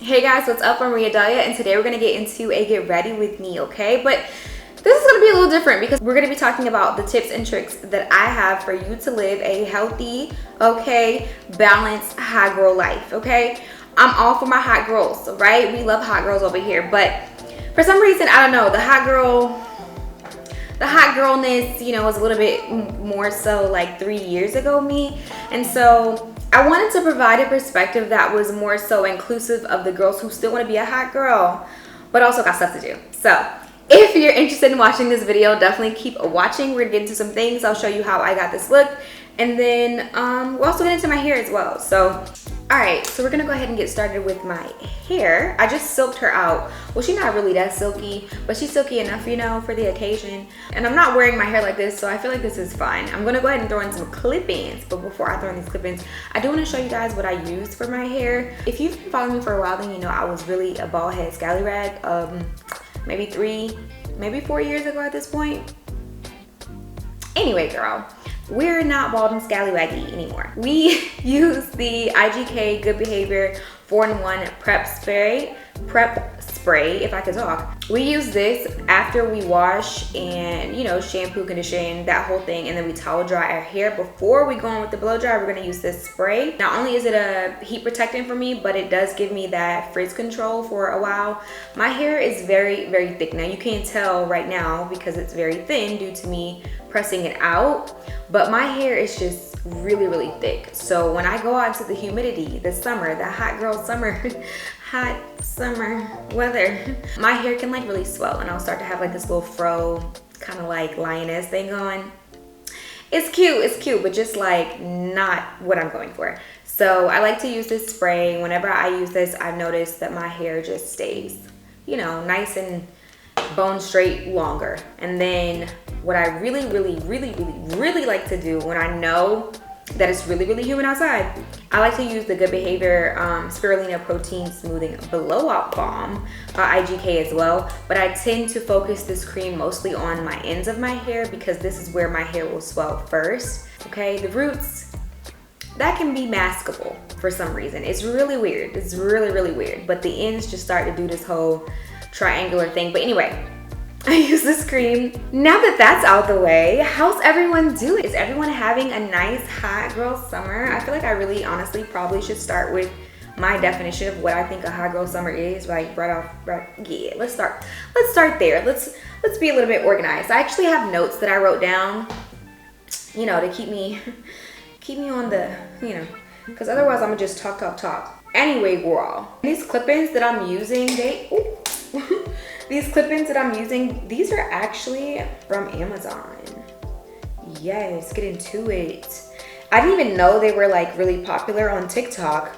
Hey guys, what's up? I'm Maria Dahlia, and today we're gonna get into a get ready with me, okay? But this is gonna be a little different because we're gonna be talking about the tips and tricks that I have for you to live a healthy, okay, balanced hot girl life, okay? I'm all for my hot girls, right? We love hot girls over here, but for some reason, I don't know, the hot girlness, you know, was a little bit more so like 3 years ago me. And so I wanted to provide a perspective that was more so inclusive of the girls who still want to be a hot girl, but also got stuff to do. So if you're interested in watching this video, definitely keep watching. We're gonna get into some things. I'll show you how I got this look. And then we'll also get into my hair as well. So, all right, so we're gonna go ahead and get started with my hair. I just silked her out. Well, she's not really that silky, but she's silky enough, you know, for the occasion. And I'm not wearing my hair like this, so I feel like this is fine. I'm gonna go ahead and throw in some clip-ins, but before I throw in these clip-ins, I do wanna show you guys what I use for my hair. If you've been following me for a while, then you know I was really a bald head scallywag, maybe 3, maybe 4 years ago at this point. Anyway, girl, we're not bald and scallywaggy anymore. We use the IGK Good Behavior 4-in-1 prep spray, if I could talk. We use this after we wash and, you know, shampoo, condition, that whole thing, and then we towel dry our hair. Before we go on with the blow dry, we're gonna use this spray. Not only is it a heat protectant for me, but it does give me that frizz control for a while. My hair is very, very thick. Now you can't tell right now because it's very thin due to me pressing it out, but my hair is just really, really thick. So when I go out into the humidity, the summer, the hot girl summer, hot summer weather, my hair can like really swell and I'll start to have like this little fro, kind of like lioness thing going. It's cute, but just like not what I'm going for. So I like to use this spray. Whenever I use this, I've noticed that my hair just stays, you know, nice and bone straight longer. And then what I really like to do when I know that it's really humid outside, I like to use the Good Behavior Spirulina Protein Smoothing Blowout Balm by IGK as well. But I tend to focus this cream mostly on my ends of my hair because this is where my hair will swell first. Okay, the roots, that can be maskable for some reason. It's really weird. It's really weird. But the ends just start to do this whole triangular thing. But anyway, I use this cream. Now that that's out the way, how's everyone doing? Is everyone having a nice hot girl summer? I feel like I really honestly probably should start with my definition of what I think a hot girl summer is. Like yeah, let's start there. Let's be a little bit organized. I actually have notes that I wrote down, you know, to keep me on the, you know, because otherwise I'm gonna just talk. Anyway, girl, these clip-ins that I'm using, these clip-ins that I'm using, these are actually from Amazon. Yes, get into it. I didn't even know they were like really popular on TikTok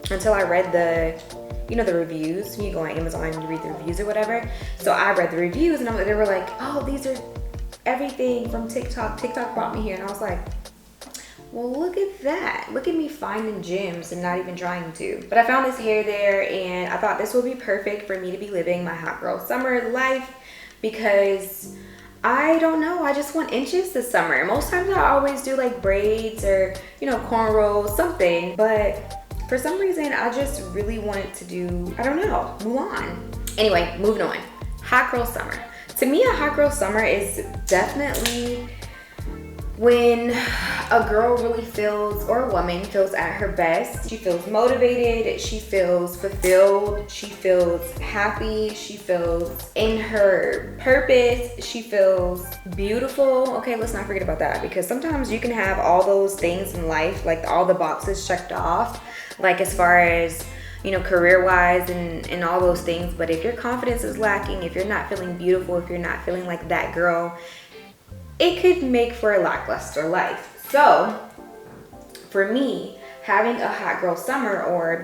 until I read the, you know, the reviews. You go on Amazon and you read the reviews or whatever. So I read the reviews and they were like, oh, these are everything from TikTok. TikTok brought me here. And I was like, well, look at that. Look at me finding gems and not even trying to. But I found this hair there and I thought this would be perfect for me to be living my hot girl summer life because I don't know, I just want inches this summer. Most times I always do like braids or, you know, cornrows, something. But for some reason, I just really wanted to do, I don't know, Mulan. Anyway, moving on. Hot girl summer. To me, a hot girl summer is definitely when a girl really feels, or a woman feels at her best. She feels motivated, she feels fulfilled, she feels happy, she feels in her purpose, she feels beautiful. Okay, let's not forget about that because sometimes you can have all those things in life, like all the boxes checked off, like as far as, you know, career-wise and all those things. But if your confidence is lacking, if you're not feeling beautiful, if you're not feeling like that girl, it could make for a lackluster life. So for me, having a hot girl summer or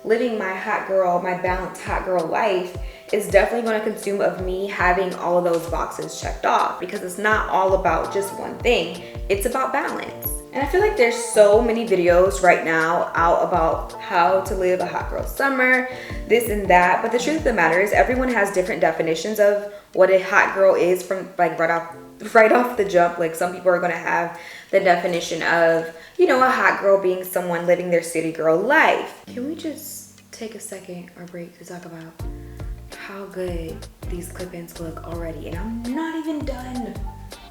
living my balanced hot girl life is definitely going to consume of me having all of those boxes checked off because it's not all about just one thing. It's about balance. And I feel like there's so many videos right now out about how to live a hot girl summer, this and that. But the truth of the matter is everyone has different definitions of what a hot girl is from like right off the jump. Like some people are going to have the definition of, you know, a hot girl being someone living their city girl life. Can we just take a second or break to talk about how good these clip-ins look already. And I'm not even done.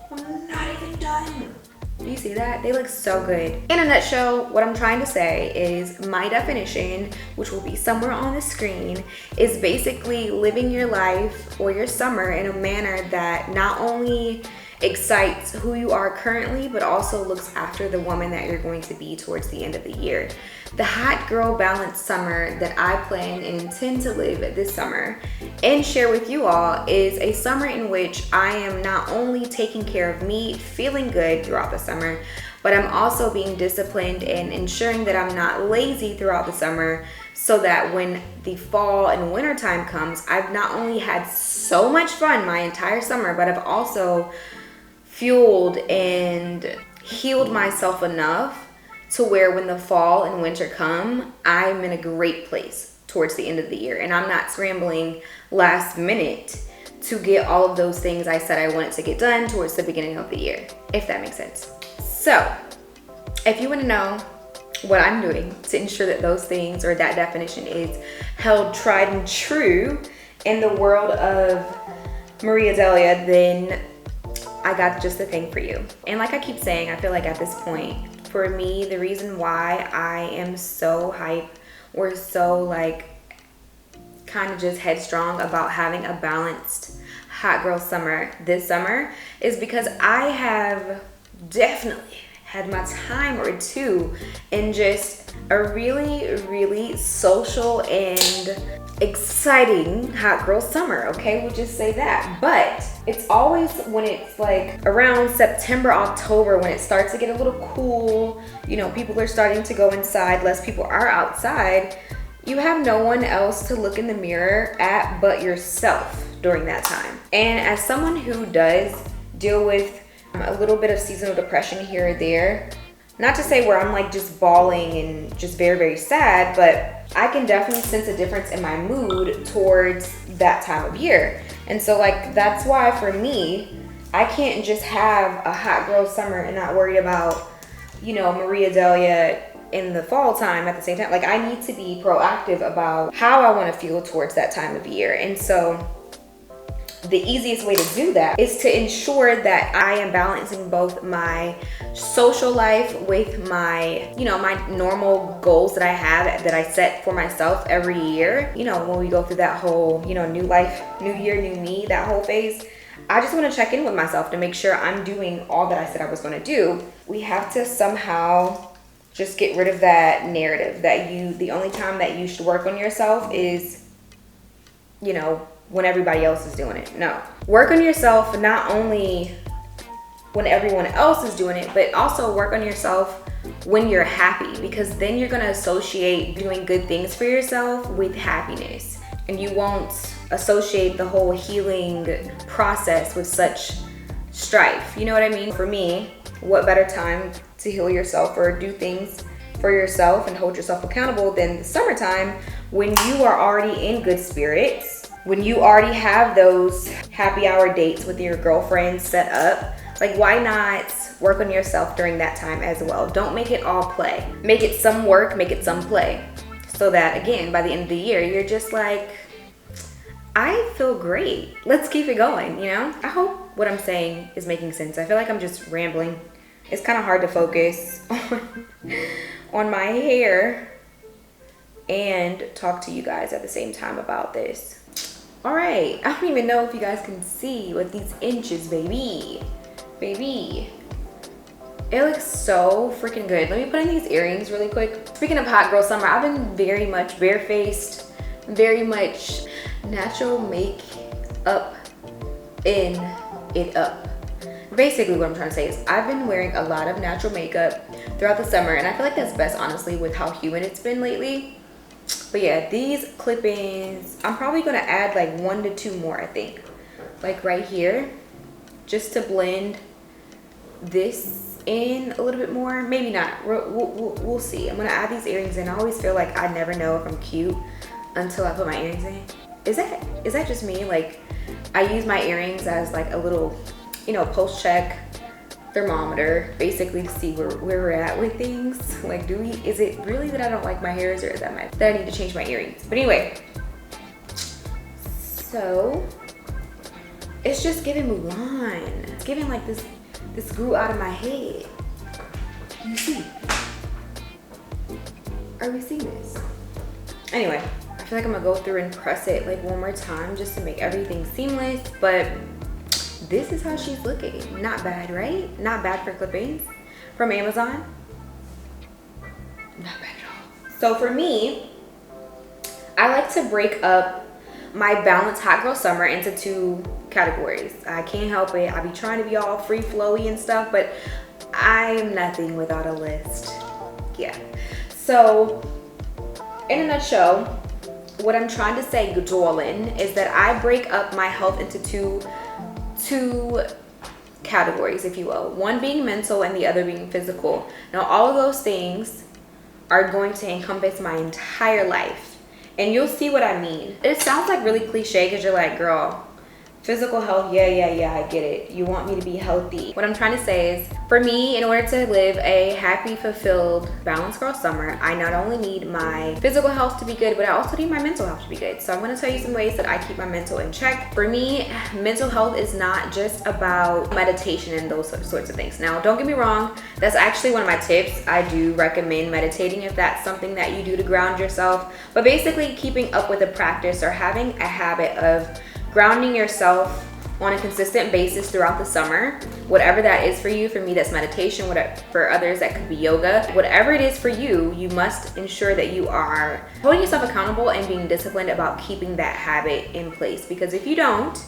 I'm not even done. Do you see that? They look so good. In a nutshell, what I'm trying to say is my definition, which will be somewhere on the screen, is basically living your life or your summer in a manner that not only excites who you are currently, but also looks after the woman that you're going to be towards the end of the year. The hot girl balanced summer that I plan and intend to live this summer and share with you all is a summer in which I am not only taking care of me, feeling good throughout the summer, but I'm also being disciplined and ensuring that I'm not lazy throughout the summer, so that when the fall and winter time comes, I've not only had so much fun my entire summer, but I've also fueled and healed myself enough to where when the fall and winter come, I'm in a great place towards the end of the year. And I'm not scrambling last minute to get all of those things I said I wanted to get done towards the beginning of the year, if that makes sense. So if you want to know what I'm doing to ensure that those things or that definition is held tried and true in the world of Maria Delia, then I got just the thing for you. And like I keep saying, I feel like at this point, for me, the reason why I am so hype or so like kind of just headstrong about having a balanced hot girl summer this summer is because I have definitely had my time or two in just a really social and exciting hot girl summer, okay? We'll just say that. But it's always when it's like around September, October, when it starts to get a little cool, you know, people are starting to go inside, less people are outside, you have no one else to look in the mirror at but yourself during that time. And as someone who does deal with a little bit of seasonal depression here or there, not to say where I'm like just bawling and just very sad, but I can definitely sense a difference in my mood towards that time of year. And so like, that's why for me, I can't just have a hot girl summer and not worry about, you know, Maria Delia in the fall time at the same time. Like, I need to be proactive about how I want to feel towards that time of year. And so the easiest way to do that is to ensure that I am balancing both my social life with my, you know, my normal goals that I have, that I set for myself every year. You know, when we go through that whole, you know, new life, new year, new me, that whole phase, I just want to check in with myself to make sure I'm doing all that I said I was going to do. We have to somehow just get rid of that narrative that the only time that you should work on yourself is, you know, when everybody else is doing it. No. Work on yourself not only when everyone else is doing it, but also work on yourself when you're happy, because then you're gonna associate doing good things for yourself with happiness. And you won't associate the whole healing process with such strife. You know what I mean? For me, what better time to heal yourself or do things for yourself and hold yourself accountable than the summertime, when you are already in good spirits, when you already have those happy hour dates with your girlfriends set up. Like, why not work on yourself during that time as well? Don't make it all play. Make it some work, make it some play. So that, again, by the end of the year, you're just like, I feel great. Let's keep it going, you know? I hope what I'm saying is making sense. I feel like I'm just rambling. It's kind of hard to focus on my hair and talk to you guys at the same time about this. All right, I don't even know if you guys can see with these inches, baby. It looks so freaking good. Let me put in these earrings really quick. Speaking of hot girl summer, I've been very much barefaced, very much natural makeup in it up. Basically what I'm trying to say is I've been wearing a lot of natural makeup throughout the summer, and I feel like that's best, honestly, with how humid it's been lately. But yeah, these clip-ins, I'm probably gonna add like 1 to 2 more, I think. Like right here, just to blend this in a little bit more. Maybe not, we'll see. I'm gonna add these earrings in. I always feel like I never know if I'm cute until I put my earrings in. Is that just me? Like, I use my earrings as like a little, you know, post check thermometer basically to see where we're at with things. Like, is it really that I don't like my hairs, or is that that I need to change my earrings? But anyway, so it's just giving Mulan. It's giving like this grew out of my head. You see? Are we seeing this? Anyway, I feel like I'm gonna go through and press it like one more time just to make everything seamless, but this is how she's looking. Not bad, right? Not bad for clippings from Amazon. Not bad at all. So for me, I like to break up my balanced hot girl summer into 2 categories. I can't help it. I be trying to be all free flowy and stuff, but I am nothing without a list. Yeah. So in a nutshell, what I'm trying to say, darling, is that I break up my health into two categories, if you will. One being mental and the other being physical. Now, all of those things are going to encompass my entire life. And you'll see what I mean. It sounds like really cliche because you're like, girl, physical health, yeah, I get it. You want me to be healthy. What I'm trying to say is, for me, in order to live a happy, fulfilled, balanced girl summer, I not only need my physical health to be good, but I also need my mental health to be good. So I'm gonna tell you some ways that I keep my mental in check. For me, mental health is not just about meditation and those sorts of things. Now, don't get me wrong, that's actually one of my tips. I do recommend meditating if that's something that you do to ground yourself. But basically, keeping up with a practice or having a habit of grounding yourself on a consistent basis throughout the summer, whatever that is for you. For me, that's meditation. For others, that could be yoga. Whatever it is for you, you must ensure that you are holding yourself accountable and being disciplined about keeping that habit in place. Because if you don't,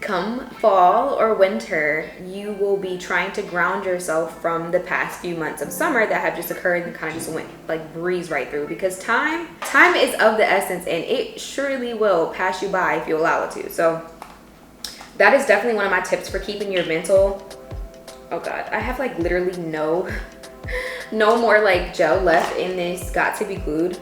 come fall or winter, you will be trying to ground yourself from the past few months of summer that have just occurred and kind of just went like breeze right through. Because time is of the essence, and it surely will pass you by if you allow it to. So that is definitely one of my tips for keeping your mental. Oh God, I have like literally no more like gel left in this got to be glued.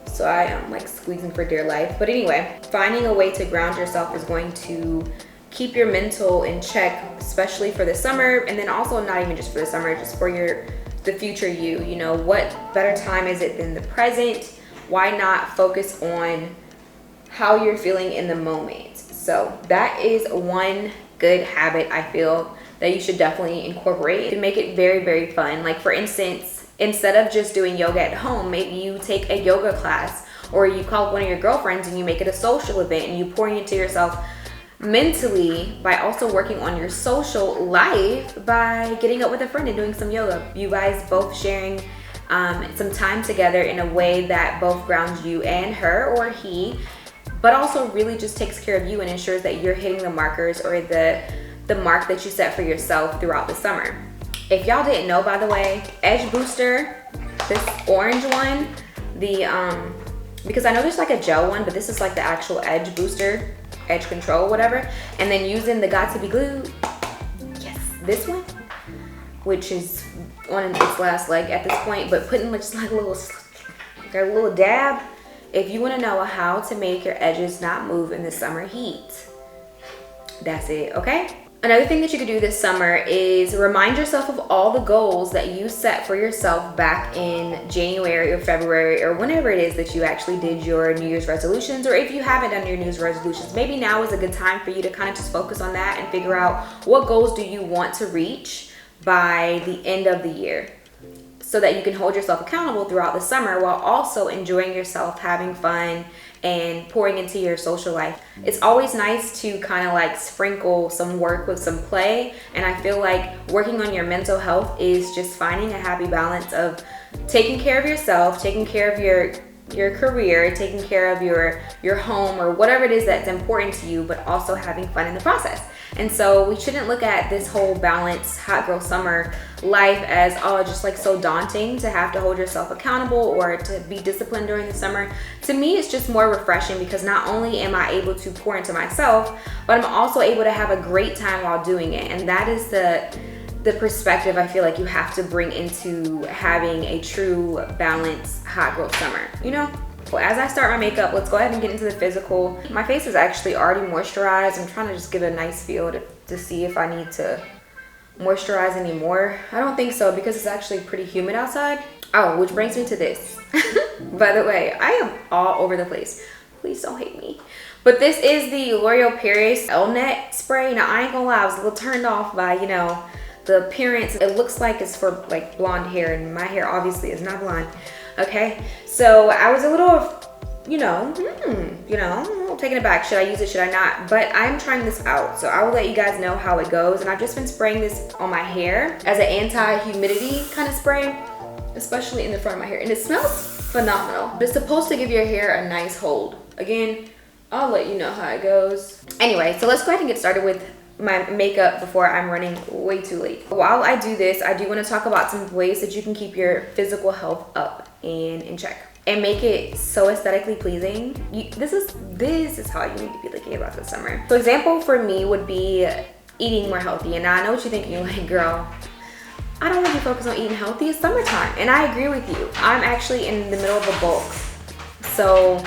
So I am like squeezing for dear life. But anyway, finding a way to ground yourself is going to keep your mental in check, especially for the summer, and then also not even just for the summer, just for the future you. You know, what better time is it than the present? Why not focus on how you're feeling in the moment? So that is one good habit I feel that you should definitely incorporate to make it very, very fun. Like, for instance, instead of just doing yoga at home, maybe you take a yoga class, or you call one of your girlfriends and you make it a social event, and you pour into yourself mentally by also working on your social life by getting up with a friend and doing some yoga. You guys both sharing some time together in a way that both grounds you and her or he, but also really just takes care of you and ensures that you're hitting the markers or the mark that you set for yourself throughout the summer. If y'all didn't know, by the way, Edge Booster, this orange one, because I know there's like a gel one, but this is like the actual Edge Booster, Edge Control, whatever. And then using the Got to Be Glued, yes, this one, which is on its last leg at this point, but putting just like a little dab. If you want to know how to make your edges not move in the summer heat, that's it, okay? Another thing that you could do this summer is remind yourself of all the goals that you set for yourself back in January or February or whenever it is that you actually did your New Year's resolutions. Or if you haven't done your New Year's resolutions, maybe now is a good time for you to kind of just focus on that and figure out what goals do you want to reach by the end of the year, so that you can hold yourself accountable throughout the summer while also enjoying yourself, having fun, and pouring into your social life. It's always nice to kind of like sprinkle some work with some play, and I feel like working on your mental health is just finding a happy balance of taking care of yourself, taking care of your career, taking care of your home or whatever it is that's important to you, but also having fun in the process. And so we shouldn't look at this whole balanced hot girl summer life as just like so daunting to have to hold yourself accountable or to be disciplined during the summer. To me, it's just more refreshing because not only am I able to pour into myself, but I'm also able to have a great time while doing it. And that is the perspective I feel like you have to bring into having a true balanced hot girl summer, you know? Well, as I start my makeup, let's go ahead and get into the physical. My face is actually already moisturized. I'm trying to just give it a nice feel to see if I need to moisturize anymore. I don't think so because it's actually pretty humid outside. Oh, which brings me to this. By the way, I am all over the place. Please don't hate me. But this is the L'Oreal Paris L-Net spray. Now, I ain't gonna lie, I was a little turned off by, you know, the appearance. It looks like it's for like blonde hair, and my hair obviously is not blonde. Okay, so I was a little, you know, taken aback. Should I use it? Should I not? But I'm trying this out, so I will let you guys know how it goes. And I've just been spraying this on my hair as an anti-humidity kind of spray, especially in the front of my hair, and it smells phenomenal. It's supposed to give your hair a nice hold. Again, I'll let you know how it goes. Anyway, so let's go ahead and get started with my makeup before I'm running way too late. While I do this, I do want to talk about some ways that you can keep your physical health up and in check and make it so aesthetically pleasing. This is how you need to be thinking about this summer. So example for me would be eating more healthy. And now I know what you're thinking, like, girl, I don't want to focus on eating healthy. It's summertime. And I agree with you. I'm actually in the middle of a bulk. So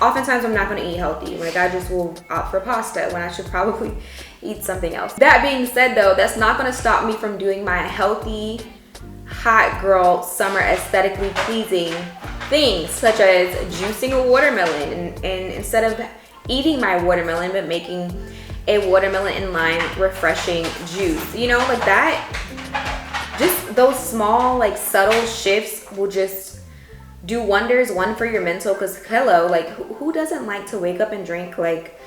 oftentimes I'm not going to eat healthy. Like, I just will opt for pasta when I should probably eat something else. That being said though, that's not going to stop me from doing my healthy, hot girl, summer aesthetically pleasing things, such as juicing a watermelon and instead of eating my watermelon, but making a watermelon and lime refreshing juice. You know, like that, just those small, like, subtle shifts will just do wonders. One, for your mental, because hello, like, who doesn't like to wake up and drink like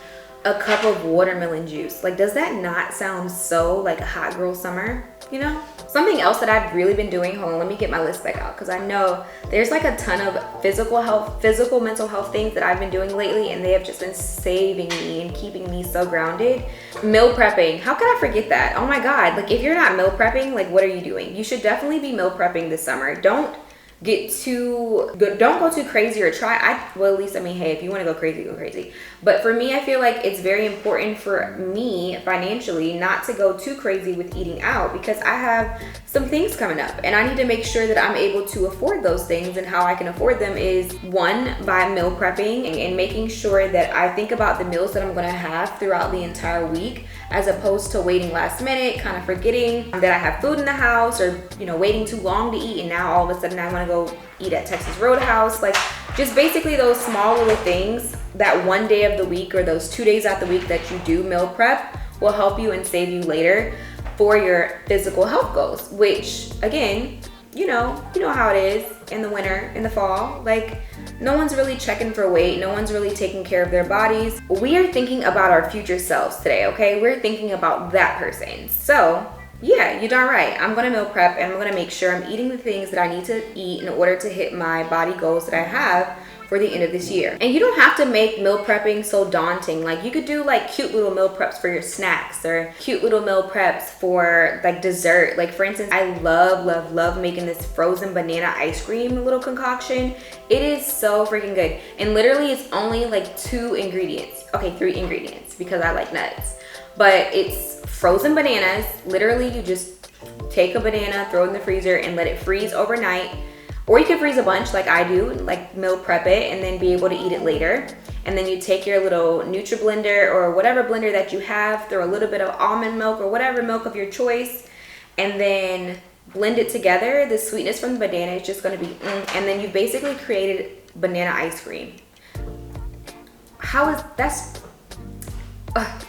a cup of watermelon juice? Like, does that not sound so like a hot girl summer, you know? Something else that I've really been doing, hold on, let me get my list back out, because I know there's like a ton of physical mental health things that I've been doing lately, and they have just been saving me and keeping me so grounded. Meal prepping, how could I forget that? Oh my God, like, if you're not meal prepping, like, what are you doing? You should definitely be meal prepping this summer. Don't go too crazy or well, at least, I mean, hey, if you want to go crazy, go crazy. But for me, I feel like it's very important for me financially not to go too crazy with eating out, because I have some things coming up and I need to make sure that I'm able to afford those things. And how I can afford them is, one, by meal prepping and making sure that I think about the meals that I'm going to have throughout the entire week, as opposed to waiting last minute, kind of forgetting that I have food in the house, or, you know, waiting too long to eat and now all of a sudden I want to go eat at Texas Roadhouse. Like, just basically those small little things that one day of the week or those 2 days out the week that you do meal prep will help you and save you later for your physical health goals, which, again, you know how it is in the winter, in the fall. Like, no one's really checking for weight. No one's really taking care of their bodies. We are thinking about our future selves today, okay? We're thinking about that person. So yeah, you're darn right. I'm gonna meal prep and I'm gonna make sure I'm eating the things that I need to eat in order to hit my body goals that I have for the end of this year. And you don't have to make meal prepping so daunting. Like, you could do like cute little meal preps for your snacks, or cute little meal preps for like dessert. Like, for instance, I love making this frozen banana ice cream little concoction. It is so freaking good. And literally it's only like 2 ingredients. Okay, 3 ingredients, because I like nuts. But it's frozen bananas. Literally, you just take a banana, throw it in the freezer and let it freeze overnight. Or you can freeze a bunch like I do, like meal prep it and then be able to eat it later. And then you take your little NutriBlender or whatever blender that you have, throw a little bit of almond milk or whatever milk of your choice, and then blend it together. The sweetness from the banana is just gonna be, and then you basically created banana ice cream.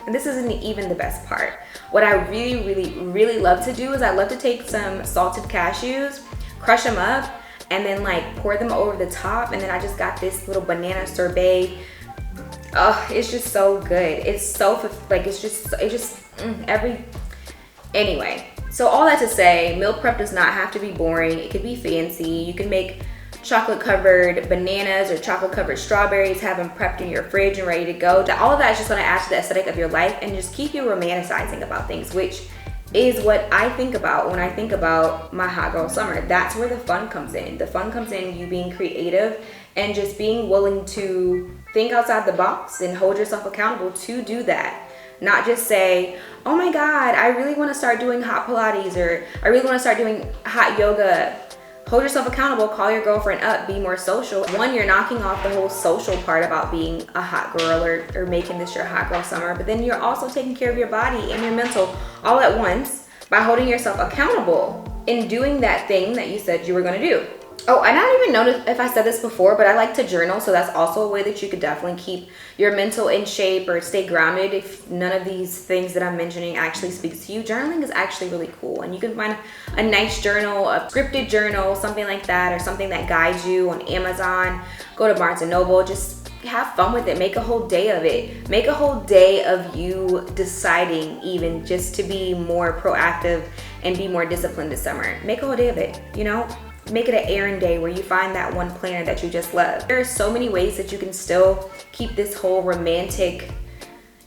And this isn't even the best part. What I really love to do is I love to take some salted cashews, crush them up, and then like pour them over the top, and then I just got this little banana sorbet. Oh, it's just so good. It's so like, anyway. So all that to say, meal prep does not have to be boring. It could be fancy. You can make chocolate covered bananas or chocolate covered strawberries, have them prepped in your fridge and ready to go. All of that is just going to add to the aesthetic of your life and just keep you romanticizing about things, which is what I think about when I think about my hot girl summer. That's where the fun comes in. The fun comes in you being creative and just being willing to think outside the box and hold yourself accountable to do that. Not just say, oh my God, I really want to start doing hot Pilates, or I really want to start doing hot yoga. Hold yourself accountable, call your girlfriend up, be more social. One, you're knocking off the whole social part about being a hot girl or making this your hot girl summer, but then you're also taking care of your body and your mental all at once by holding yourself accountable in doing that thing that you said you were going to do. Oh, and I don't even know if I said this before, but I like to journal. So that's also a way that you could definitely keep your mental in shape or stay grounded. If none of these things that I'm mentioning actually speaks to you, journaling is actually really cool. And you can find a nice journal, a scripted journal, something like that, or something that guides you on Amazon. Go to Barnes & Noble, just have fun with it. Make a whole day of it. Make a whole day of you deciding even just to be more proactive and be more disciplined this summer. Make a whole day of it, you know? Make it an errand day where you find that one planner that you just love. There are so many ways that you can still keep this whole romantic,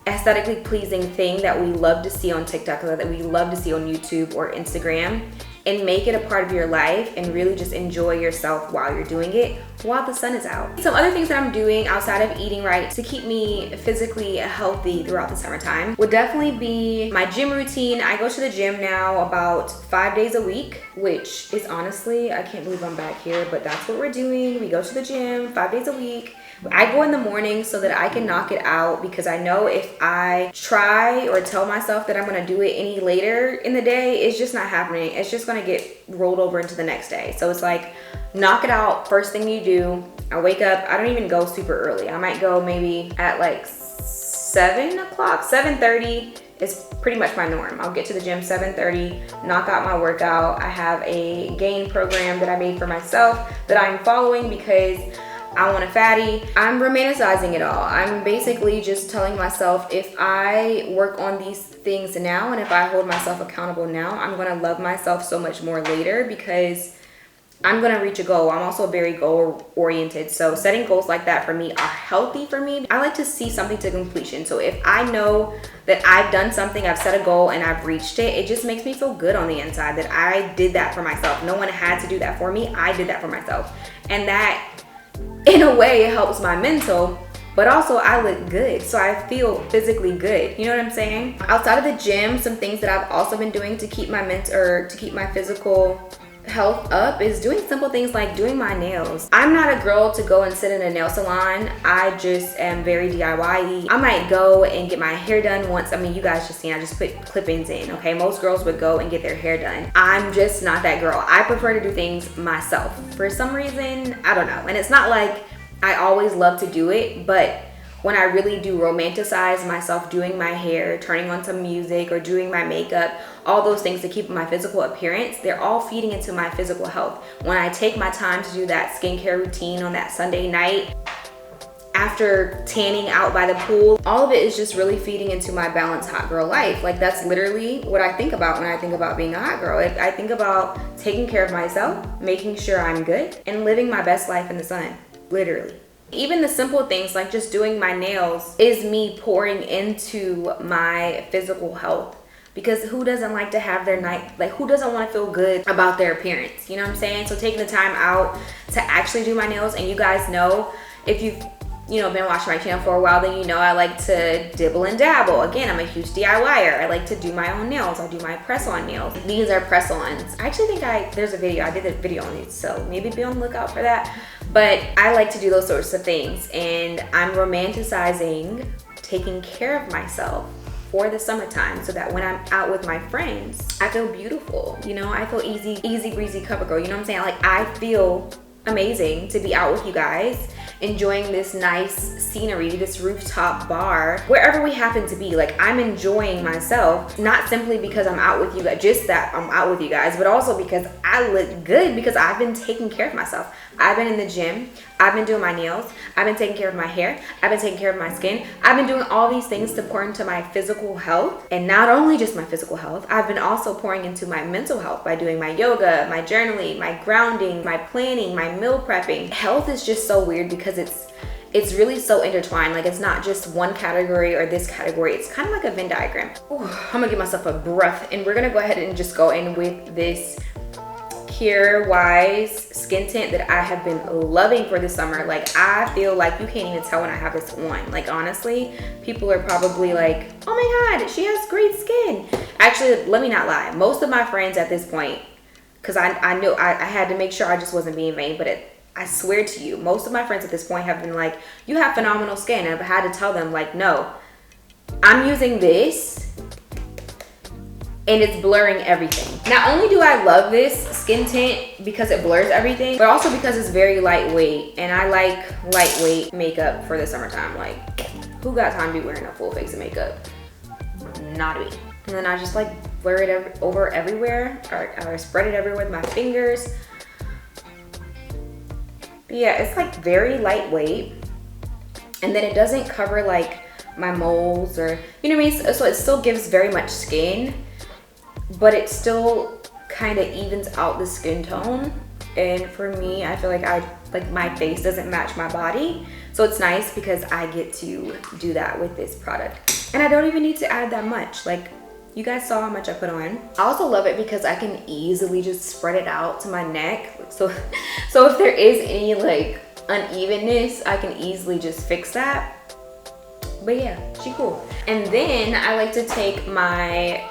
aesthetically pleasing thing that we love to see on TikTok, or that we love to see on YouTube or Instagram, and make it a part of your life and really just enjoy yourself while you're doing it, while the sun is out. Some other things that I'm doing outside of eating right to keep me physically healthy throughout the summertime would definitely be my gym routine. I go to the gym now about 5 days a week, which is honestly, I can't believe I'm back here, but that's what we're doing. We go to the gym 5 days a week. I go in the morning so that I can knock it out, because I know if I try or tell myself that I'm gonna do it any later in the day, it's just not happening. It's just gonna get rolled over into the next day. So it's like, knock it out first thing you do. I wake up, I don't even go super early. I might go maybe at like 7 o'clock, 7:30 is pretty much my norm. I'll get to the gym 7:30, knock out my workout. I have a gain program that I made for myself that I'm following because I want a fatty. I'm romanticizing it all. I'm basically just telling myself, if I work on these things now and if I hold myself accountable now, I'm gonna love myself so much more later, because I'm gonna reach a goal. I'm also very goal oriented. So setting goals like that for me are healthy for me. I like to see something to completion. So if I know that I've done something, I've set a goal and I've reached it, it just makes me feel good on the inside that I did that for myself. No one had to do that for me. I did that for myself. And that, in a way, it helps my mental, but also I look good, so I feel physically good. You know what I'm saying? Outside of the gym, some things that I've also been doing to keep my physical health up is doing simple things like doing my nails. I'm not a girl to go and sit in a nail salon. I just am very DIY-y. I might go and get my hair done once. I mean, you guys just seen, I just put clip-ins in, okay? Most girls would go and get their hair done. I'm just not that girl. I prefer to do things myself. For some reason, I don't know. And it's not like I always love to do it, but when I really do romanticize myself doing my hair, turning on some music, or doing my makeup, all those things to keep my physical appearance, they're all feeding into my physical health. When I take my time to do that skincare routine on that Sunday night, after tanning out by the pool, all of it is just really feeding into my balanced hot girl life. Like, that's literally what I think about when I think about being a hot girl. I think about taking care of myself, making sure I'm good, and living my best life in the sun, literally. Even the simple things like just doing my nails is me pouring into my physical health, because who doesn't like to have their night, like who doesn't want to feel good about their appearance? You know what I'm saying? So taking the time out to actually do my nails, and you guys know, if you've been watching my channel for a while, then you know I like to dibble and dabble. Again, I'm a huge DIYer. I like to do my own nails. I do my press-on nails. These are press-ons. I actually think there's a video. I did a video on these, so maybe be on the lookout for that. But I like to do those sorts of things, and I'm romanticizing taking care of myself for the summertime, so that when I'm out with my friends, I feel beautiful. You know, I feel easy breezy cover girl. You know what I'm saying? Like, I feel amazing to be out with you guys, enjoying this nice scenery, this rooftop bar, wherever we happen to be. Like, I'm enjoying myself, not simply because I'm out with you guys, just that I'm out with you guys, but also because I look good, because I've been taking care of myself. I've been in the gym, I've been doing my nails, I've been taking care of my hair, I've been taking care of my skin. I've been doing all these things to pour into my physical health. And not only just my physical health, I've been also pouring into my mental health by doing my yoga, my journaling, my grounding, my planning, my meal prepping. Health is just so weird because it's really so intertwined. Like, it's not just one category or this category. It's kind of like a Venn diagram. Ooh, I'm gonna give myself a breath, and we're gonna go ahead and just go in with this Pure Wise skin tint that I have been loving for the summer. Like, I feel like you can't even tell when I have this on. Like, honestly, people are probably like, oh my God, she has great skin. Actually, let me not lie. Most of my friends at this point, because I knew I had to make sure I just wasn't being vain, but I swear to you, most of my friends at this point have been like, you have phenomenal skin. And I've had to tell them, like, no, I'm using this and it's blurring everything. Not only do I love this skin tint because it blurs everything, but also because it's very lightweight, and I like lightweight makeup for the summertime. Like, who got time to be wearing a full face of makeup? Not me. And then I just like blur it over everywhere, or spread it everywhere with my fingers. But yeah, it's like very lightweight, and then it doesn't cover like my moles, or you know what I mean. So it still gives very much skin, but it still kind of evens out the skin tone. And for me, I feel like my face doesn't match my body, so it's nice because I get to do that with this product, and I don't even need to add that much. Like, you guys saw how much I put on. I also love it because I can easily just spread it out to my neck. So if there is any like unevenness, I can easily just fix that. But yeah, she cool. And then I like to take my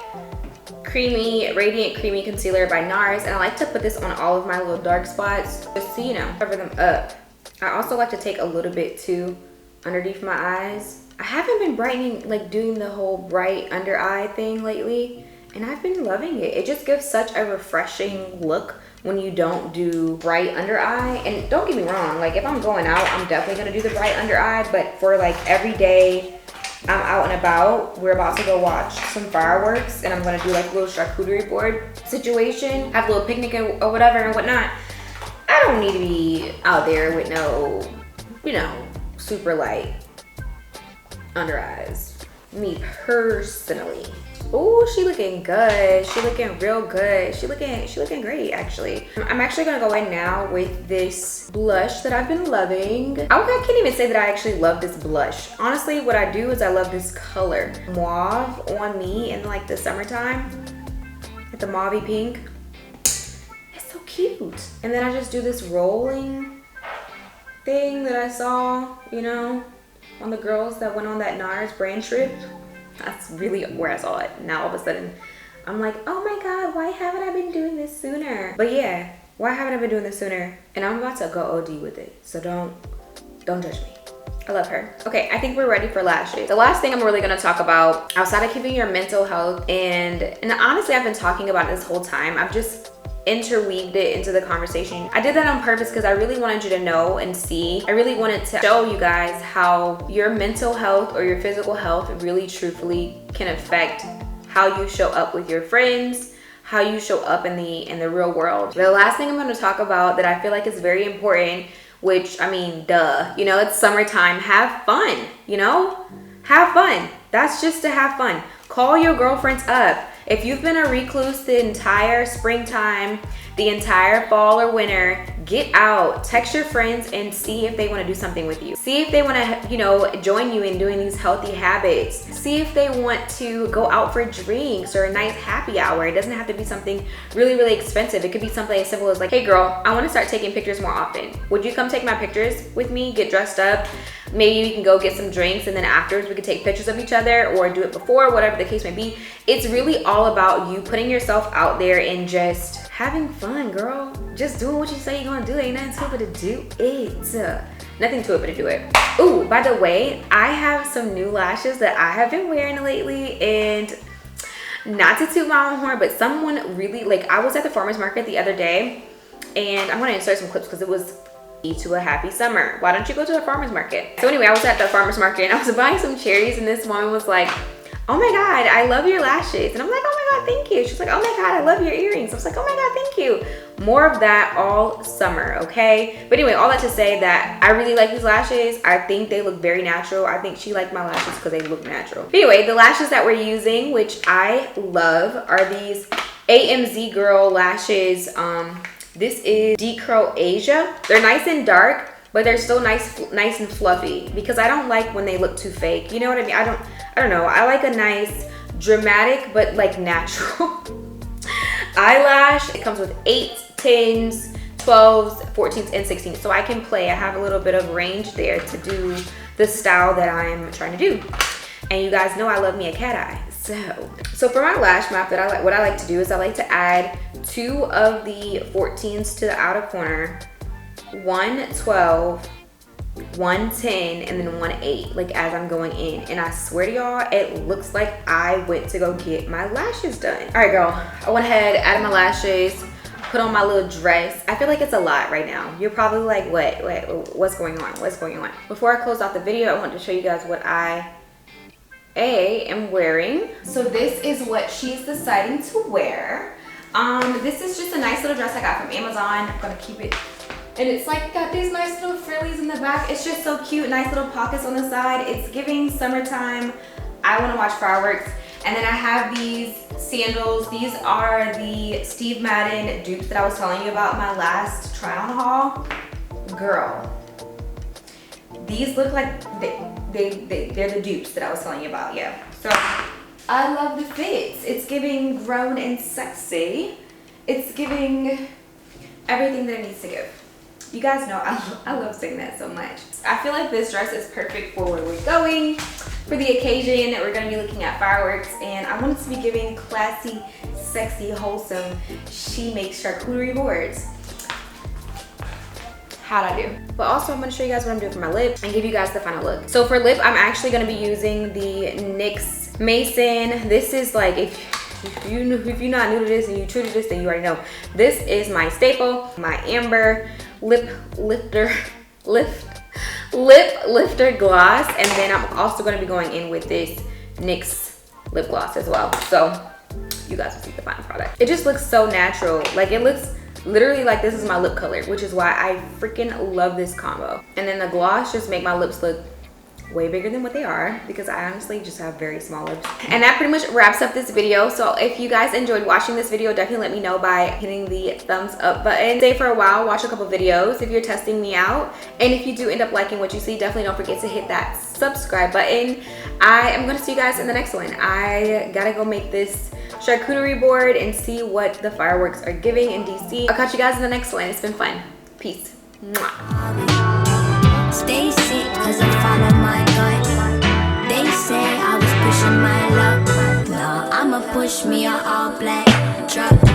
Radiant Creamy Concealer by NARS, and I like to put this on all of my little dark spots, just to, you know, cover them up. I also like to take a little bit too underneath my eyes. I haven't been brightening, like doing the whole bright under eye thing lately, and I've been loving it. It just gives such a refreshing look when you don't do bright under eye. And don't get me wrong, like if I'm going out, I'm definitely gonna do the bright under eye, but for like every day I'm out and about, we're about to go watch some fireworks, and I'm gonna do like a little charcuterie board situation, have a little picnic or whatever and whatnot. I don't need to be out there with no, you know, super light under eyes, me personally. Oh, she looking good. She looking real good. She looking great, actually. I'm actually gonna go in now with this blush that I've been loving. I can't even say that I actually love this blush. Honestly, what I do is I love this color. Mauve on me in like the summertime, with the mauve-y pink. It's so cute. And then I just do this rolling thing that I saw, you know, on the girls that went on that NARS brand trip. That's really where I saw it. Now all of a sudden, I'm like, oh my God, why haven't I been doing this sooner? But yeah, why haven't I been doing this sooner? And I'm about to go OD with it, so don't judge me. I love her. Okay, I think we're ready for lashes. The last thing I'm really gonna talk about, outside of keeping your mental health, and honestly, I've been talking about it this whole time. I've just interweaved it into the conversation. I did that on purpose because I really wanted you to know and see. I really wanted to show you guys how your mental health or your physical health really truthfully can affect how you show up with your friends, how you show up in the real world. The last thing I'm going to talk about that I feel like is very important, which, I mean, duh, you know, it's summertime. Have fun, you know? Have fun. That's just to have fun. Call your girlfriends up. If you've been a recluse the entire springtime, the entire fall or winter, get out, text your friends and see if they want to do something with you. See if they want to, you know, join you in doing these healthy habits. See if they want to go out for drinks or a nice happy hour. It doesn't have to be something really, really expensive. It could be something as simple as like, hey girl, I want to start taking pictures more often. Would you come take my pictures with me? Get dressed up. Maybe we can go get some drinks, and then afterwards we could take pictures of each other, or do it before, whatever the case may be. It's really all about you putting yourself out there and just having fun, girl. Just doing what you say you're gonna do. Ain't nothing to it but to do it. Nothing to it but to do it. Ooh, by the way, I have some new lashes that I have been wearing lately, and not to toot my own horn, but someone really, like, I was at the farmer's market the other day, and I'm gonna insert some clips because it was to a happy summer. Why don't you go to a farmer's market? So anyway, I was at the farmer's market and I was buying some cherries, and this woman was like, oh my God, I love your lashes. And I'm like, oh my God, thank you. She's like, oh my God, I love your earrings. I was like, oh my God, thank you. More of that all summer, okay? But anyway, all that to say that I really like these lashes. I think they look very natural. I think she liked my lashes because they look natural. But anyway, the lashes that we're using, which I love, are these AMZ Girl lashes. This is xoxo. They're nice and dark, but they're still nice and fluffy, because I don't like when they look too fake. You know what I mean? I don't know. I like a nice dramatic but like natural eyelash. It comes with 8, 10s, 12s, 14s, and 16s. So I can play. I have a little bit of range there to do the style that I'm trying to do. And you guys know I love me a cat eye. So for my lash map, what I like to do is I like to add 2 of the 14s to the outer corner, 1 12, 110 and then 1.8, like as I'm going in. And I swear to y'all, it looks like I went to go get my lashes done. All right, girl, I went ahead, added my lashes, put on my little dress. I feel like it's a lot right now. You're probably like, what's going on? What's going on? Before I close off the video, I want to show you guys what I am wearing. So this is what she's deciding to wear. This is just a nice little dress I got from Amazon. I'm gonna keep it. And it's like got these nice little frillies in the back. It's just so cute, nice little pockets on the side. It's giving summertime. I wanna watch fireworks. And then I have these sandals. These are the Steve Madden dupes that I was telling you about in my last try on haul. Girl, these look like they're the dupes that I was telling you about, yeah. So I love the fits. It's giving grown and sexy. It's giving everything that it needs to give. You guys know I love saying that so much. I feel like this dress is perfect for where we're going, for the occasion that we're gonna be looking at fireworks, and I want it to be giving classy, sexy, wholesome. She makes charcuterie boards. How'd I do? But also I'm gonna show you guys what I'm doing for my lip and give you guys the final look. So for lip, I'm actually gonna be using the NYX Mason. This is like, if you're not new to this and you're true to this, then you already know. This is my staple, my Amber lip lifter gloss, and then I'm also going to be going in with this NYX lip gloss as well. So you guys will see the final product. It just looks so natural. Like it looks literally like this is my lip color, which is why I freaking love this combo. And then the gloss just make my lips look way bigger than what they are, because I honestly just have very small lips. And that pretty much wraps up this video. So if you guys enjoyed watching this video, definitely let me know by hitting the thumbs up button. Stay for a while, watch a couple videos if you're testing me out, and if you do end up liking what you see, definitely don't forget to hit that subscribe button. I am gonna see you guys in the next one. I gotta go make this charcuterie board and see what the fireworks are giving in DC. I'll catch you guys in the next one. It's been fun. Peace. Mwah. Stay sick cause I follow my gut. They say I was pushing my luck. No, I'ma push me a all black truck.